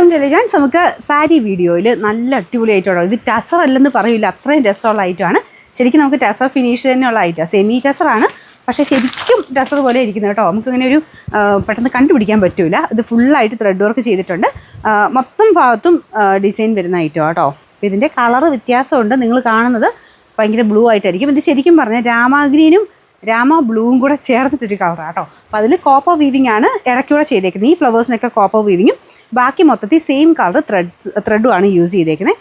Welcome to elegance. നമുക്ക് സാരി വീഡിയോയിൽ നല്ല അടിപൊളിയായിട്ടോ. ഇത് ടസർ അല്ലെന്ന് പറയില്ല, അത്രയും രസമുള്ള ഐറ്റമാണ്. ശരിക്കും നമുക്ക് ടസർ ഫിനിഷ് തന്നെയുള്ള ഐറ്റമാണ്. സെമി ടസറാണ്, പക്ഷേ ശരിക്കും ടസർ പോലെ ഇരിക്കുന്നത് കേട്ടോ. നമുക്കിങ്ങനെ ഒരു പെട്ടെന്ന് കണ്ടുപിടിക്കാൻ പറ്റില്ല. ഇത് ഫുള്ളായിട്ട് ത്രെഡ് വർക്ക് ചെയ്തിട്ടുണ്ട്. മൊത്തം ഭാഗത്തും ഡിസൈൻ വരുന്ന ഐറ്റം കേട്ടോ. ഇതിൻ്റെ കളറ് വ്യത്യാസമുണ്ട്. നിങ്ങൾ കാണുന്നത് ഭയങ്കര ബ്ലൂ ആയിട്ടായിരിക്കും. ഇത് ശരിക്കും പറഞ്ഞാൽ രാമാഗ്രീനും രാമ ബ്ലൂവും കൂടെ ചേർന്നിട്ടൊരു കളറാണ് കേട്ടോ. അപ്പോൾ അതിൽ കോപ്പർ വീവിംഗ് ആണ് ഇടയ്ക്കൂടെ ചെയ്തേക്കുന്നത്. ഈ ഫ്ലവേഴ്സിനൊക്കെ കോപ്പർ വീവിങ്ങും ബാക്കി മൊത്തത്തിൽ സെയിം കളർ ത്രെഡുമാണ് യൂസ് ചെയ്തേക്കുന്നത്.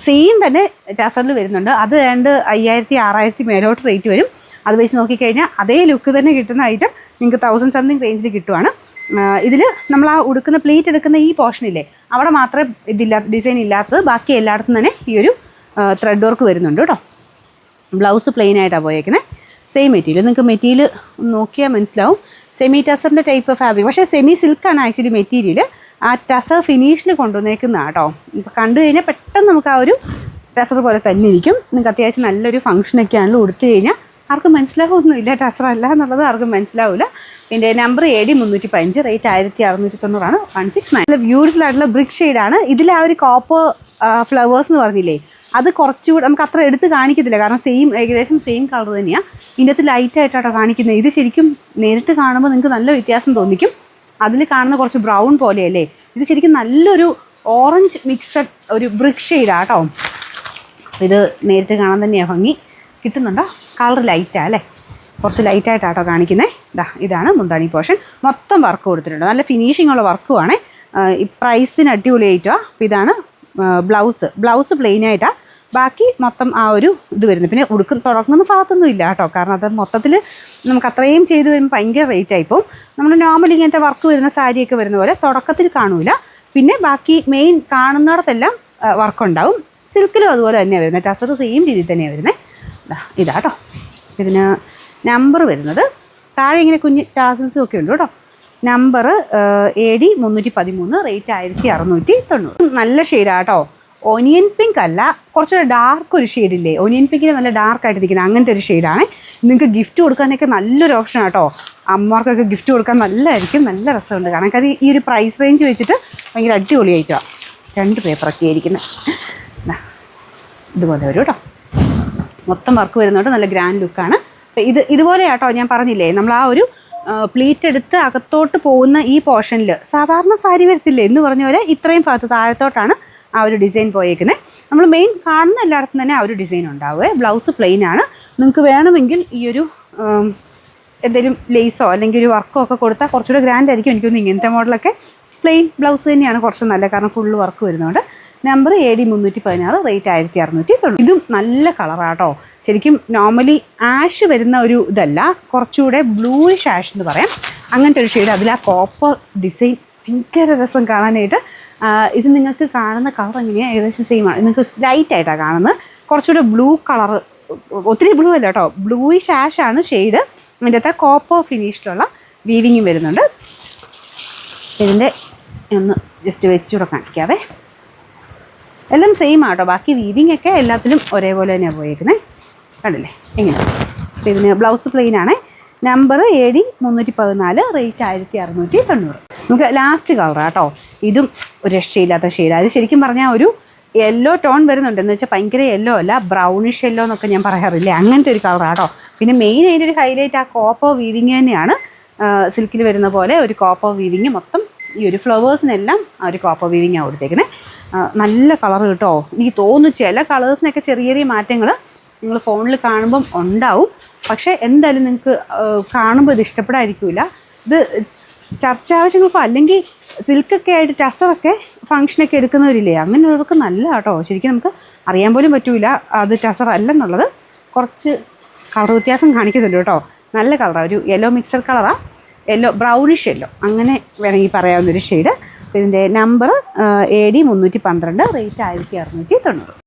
സെയിം തന്നെ ടസറിൽ വരുന്നുണ്ട്. അത് ഏതാണ്ട് 5000-6000 മേലോട്ട് റേറ്റ് വരും. അത് വെച്ച് നോക്കിക്കഴിഞ്ഞാൽ അതേ ലുക്ക് തന്നെ കിട്ടുന്ന ഐറ്റം നിങ്ങൾക്ക് 1000 സംതിങ് റേഞ്ചിൽ കിട്ടുവാണ്. ഇതിൽ നമ്മൾ ആ ഉടുക്കുന്ന പ്ലീറ്റ് എടുക്കുന്ന ഈ പോർഷനില്ലേ, അവിടെ മാത്രമേ ഡിസൈൻ ഇല്ലാത്തത്. ബാക്കി എല്ലായിടത്തും തന്നെ ഈ ഒരു ത്രെഡ് വർക്ക് വരുന്നുണ്ട് കേട്ടോ. ബ്ലൗസ് പ്ലെയിൻ ആയിട്ടാണ് പോയേക്കുന്നത്. സെയിം മെറ്റീരിയൽ, നിങ്ങൾക്ക് മെറ്റീരിയൽ നോക്കിയാൽ മനസ്സിലാവും. സെമി ടസറിൻ്റെ ടൈപ്പ് ഫാബ്രിക്, പക്ഷേ സെമി സിൽക്കാണ് ആക്ച്വലി മെറ്റീരിയൽ. ആ ടസർ ഫിനിഷിൽ കൊണ്ടുവന്നേക്കുന്നതാണ് കേട്ടോ. ഇപ്പോൾ കണ്ടു കഴിഞ്ഞാൽ പെട്ടെന്ന് നമുക്ക് ആ ഒരു ടസർ പോലെ തന്നെ ഇരിക്കും. നിങ്ങൾക്ക് അത്യാവശ്യം നല്ലൊരു ഫംഗ്ഷനൊക്കെ ആണല്ലോ ഉടുത്തു കഴിഞ്ഞാൽ ആർക്കും മനസ്സിലാവുമൊന്നുമില്ല, ടസർ അല്ല എന്നുള്ളത് ആർക്കും മനസ്സിലാവില്ല. പിന്നെ നമ്പർ AD 315, റേറ്റ് 1690 169. നല്ല ബ്യൂട്ടിഫുൾ ആയിട്ടുള്ള ബ്രിക്ക് ഷെയ്ഡാണ്. ഇതിൽ ആ ഒരു കോപ്പർ ഫ്ലവേഴ്സ് എന്ന് പറഞ്ഞില്ലേ, അത് കുറച്ചുകൂടി നമുക്ക് അത്ര എടുത്ത് കാണിക്കത്തില്ല, കാരണം ഏകദേശം സെയിം കളർ തന്നെയാണ്. ഇതിൻ്റെ അകത്ത് ലൈറ്റായിട്ടാണ് കാണിക്കുന്നത്. ഇത് ശരിക്കും നേരിട്ട് കാണുമ്പോൾ നിങ്ങൾക്ക് നല്ല വ്യത്യാസം തോന്നിക്കും. അതിൽ കാണുന്ന കുറച്ച് ബ്രൗൺ പോലെയല്ലേ, ഇത് ശരിക്കും നല്ലൊരു ഓറഞ്ച് മിക്സഡ് ഒരു ബ്രിക്ക് ഷെയ്ഡാണ് കേട്ടോ. ഇത് നേരിട്ട് കാണാൻ തന്നെയാണ് ഭംഗി. കിട്ടുന്നുണ്ടോ? കളർ ലൈറ്റാണ് അല്ലേ, കുറച്ച് ലൈറ്റായിട്ടാട്ടോ കാണിക്കുന്നത്. ഇതാണ് മുന്താണി പോർഷൻ. മൊത്തം വർക്ക് കൊടുത്തിട്ടുണ്ട്, നല്ല ഫിനിഷിംഗ് ഉള്ള വർക്കുമാണ്. ഈ പ്രൈസിന് അടിപൊളിയായിട്ടാണ്. അപ്പോൾ ഇതാണ് ബ്ലൗസ് പ്ലെയിൻ ആയിട്ടാണ്. ബാക്കി മൊത്തം ആ ഒരു ഇത് വരുന്നത്. പിന്നെ തുടങ്ങുന്ന ഭാഗത്തൊന്നും ഇല്ല കേട്ടോ, കാരണം അത് മൊത്തത്തിൽ നമുക്ക് അത്രയും ചെയ്ത് വരുമ്പോൾ ഭയങ്കര റേറ്റ് ആയിപ്പോൾ. നമ്മൾ നോർമലി ഇങ്ങനത്തെ വർക്ക് വരുന്ന സാരിയൊക്കെ വരുന്ന പോലെ തുടക്കത്തിൽ കാണൂല. പിന്നെ ബാക്കി മെയിൻ കാണുന്നിടത്തെല്ലാം വർക്കുണ്ടാവും. സിൽക്കിലും അതുപോലെ തന്നെയാണ് വരുന്നത്. ടസർ സെയിം രീതിയിൽ തന്നെയാണ് വരുന്നത്. ഇതാട്ടോ ഇതിന് നമ്പർ വരുന്നത്. താഴെ ഇങ്ങനെ കുഞ്ഞ് ടാസൽസും ഒക്കെ ഉണ്ട് കേട്ടോ. Number AD 313, rate 1690. നല്ല ഷെയ്ഡാണ് കേട്ടോ. ഒനിയൻ പിങ്ക് അല്ല, കുറച്ചുകൂടെ ഡാർക്ക് ഒരു ഷെയ്ഡില്ലേ, ഒനിയൻ പിങ്കിന് നല്ല ഡാർക്കായിട്ട് നിൽക്കുന്നത് അങ്ങനത്തെ ഒരു ഷെയ്ഡാണ്. നിങ്ങൾക്ക് ഗിഫ്റ്റ് കൊടുക്കാനൊക്കെ നല്ലൊരു ഓപ്ഷനാണ് കേട്ടോ. അമ്മമാർക്കൊക്കെ ഗിഫ്റ്റ് കൊടുക്കാൻ നല്ലതായിരിക്കും, നല്ല രസമുണ്ട് കാണാൻ. കാരണം ഈ ഒരു പ്രൈസ് റേഞ്ച് വെച്ചിട്ട് ഭയങ്കര അടിപൊളിയായിട്ടാണ്. 2 പേപ്പറൊക്കെ ആയിരിക്കുന്നത്. ഇതുപോലെ വരും കേട്ടോ. മൊത്തം വർക്ക് വരുന്നതുകൊണ്ട് നല്ല ഗ്രാൻഡ് ലുക്കാണ്. ഇതുപോലെ കേട്ടോ ഞാൻ പറഞ്ഞില്ലേ, നമ്മൾ ആ ഒരു പ്ലീറ്റ് എടുത്ത് അകത്തോട്ട് പോകുന്ന ഈ പോർഷനിൽ സാധാരണ സാരി വരത്തില്ലേ എന്ന് പറഞ്ഞ പോലെ ഇത്രയും ഭാഗത്ത് താഴത്തോട്ടാണ് ആ ഒരു ഡിസൈൻ പോയേക്കുന്നത്. നമ്മൾ മെയിൻ കാണുന്ന എല്ലായിടത്തും തന്നെ ആ ഒരു ഡിസൈൻ ഉണ്ടാവുക. ബ്ലൗസ് പ്ലെയിൻ ആണ്. നിങ്ങൾക്ക് വേണമെങ്കിൽ ഈ ഒരു എന്തെങ്കിലും ലേസോ അല്ലെങ്കിൽ ഒരു വർക്കോ ഒക്കെ കൊടുത്താൽ കുറച്ചുകൂടെ ഗ്രാൻഡ് ആയിരിക്കും. എനിക്കൊന്ന് ഇങ്ങനത്തെ മോഡലൊക്കെ പ്ലെയിൻ ബ്ലൗസ് തന്നെയാണ് കുറച്ച് നല്ല, കാരണം ഫുള്ള് വർക്ക് വരുന്നതുകൊണ്ട്. Number AD 316, rate 1690. ഇതും നല്ല കളറാട്ടോ. ശരിക്കും നോർമലി ആഷ് വരുന്ന ഒരു ഇതല്ല, കുറച്ചുകൂടെ ബ്ലൂയിഷ് ആഷ് എന്ന് പറയാം, അങ്ങനത്തെ ഒരു ഷെയ്ഡ്. അതിൽ ആ കോപ്പർ ഡിസൈൻ ഭയങ്കര രസം കാണാനായിട്ട്. ഇത് നിങ്ങൾക്ക് കാണുന്ന കളർ എങ്ങനെയാണ്, ഏകദേശം സെയിം ആണ്. നിങ്ങൾക്ക് ലൈറ്റായിട്ടാണ് കാണുന്നത്. കുറച്ചുകൂടെ ബ്ലൂ കളർ, ഒത്തിരി ബ്ലൂ അല്ല കേട്ടോ, ബ്ലൂയിഷ് ആഷാണ് ഷെയ്ഡ്. അതിൻ്റെ അകത്ത് കോപ്പർ ഫിനിഷിലുള്ള വീവിങ്ങും വരുന്നുണ്ട്. ഇതിൻ്റെ ഒന്ന് ജസ്റ്റ് വെച്ചുകൂടെ കാണിക്കാവേ. എല്ലാം സെയിം ആട്ടോ. ബാക്കി വീവിങ് ഒക്കെ എല്ലാത്തിലും ഒരേപോലെ തന്നെയാണ് പോയേക്കുന്നത്. കണ്ടില്ലേ എങ്ങനെയാണ്. അപ്പോൾ ഇതിന് ബ്ലൗസ് പ്ലെയിൻ ആണ്. Number AD 314, rate 1690. നമുക്ക് ലാസ്റ്റ് കളറാണ് കേട്ടോ. ഇതും ഒരു രക്ഷയില്ലാത്ത ഷെയ്ഡാണ്. ഇത് ശരിക്കും പറഞ്ഞാൽ ഒരു യെല്ലോ ടോൺ വരുന്നുണ്ട്. എന്ന് വെച്ചാൽ ഭയങ്കര യെല്ലോ അല്ല, ബ്രൗണിഷ് യെല്ലോ എന്നൊക്കെ ഞാൻ പറയാറില്ലേ, അങ്ങനത്തെ ഒരു കളറാണ് കേട്ടോ. പിന്നെ മെയിൻ അതിൻ്റെ ഒരു ഹൈലൈറ്റ് ആ കോപ്പർ വീവിങ് തന്നെയാണ്. സിൽക്കിൽ വരുന്ന പോലെ ഒരു കോപ്പർ വീവിങ്. മൊത്തം ഈ ഒരു ഫ്ലവേഴ്സിനെല്ലാം ആ ഒരു കോപ്പർ വീവിങ്ങാണ് കൊടുത്തേക്കുന്നത്. നല്ല കളർ കേട്ടോ. എനിക്ക് തോന്നുന്നു ചില കളേഴ്സിനൊക്കെ ചെറിയ ചെറിയ മാറ്റങ്ങൾ നിങ്ങൾ ഫോണിൽ കാണുമ്പം ഉണ്ടാവും. പക്ഷേ എന്തായാലും നിങ്ങൾക്ക് കാണുമ്പോൾ ഇത് ഇഷ്ടപ്പെടാതിരിക്കില്ല. ഇത് ചർച്ചാവശ്യങ്ങൾക്കോ അല്ലെങ്കിൽ സിൽക്കൊക്കെ ആയിട്ട് ടസറൊക്കെ ഫങ്ഷനൊക്കെ എടുക്കുന്നവരില്ലേ, അങ്ങനെയുള്ളവർക്ക് നല്ല കേട്ടോ. ശരിക്കും നമുക്ക് അറിയാൻ പോലും പറ്റില്ല അത് ടസർ അല്ലെന്നുള്ളത്. കുറച്ച് കളർ വ്യത്യാസം കാണിക്കുന്നുണ്ട് കേട്ടോ. നല്ല കളറാണ്, ഒരു യെല്ലോ മിക്സഡ് കളറാണ്. യെല്ലോ ബ്രൗണിഷ് യെല്ലോ അങ്ങനെ വേണമെങ്കിൽ പറയാവുന്നൊരു ഷെയ്ഡ്. ഇതിൻ്റെ നമ്പർ AD 312, റേറ്റ് 1690.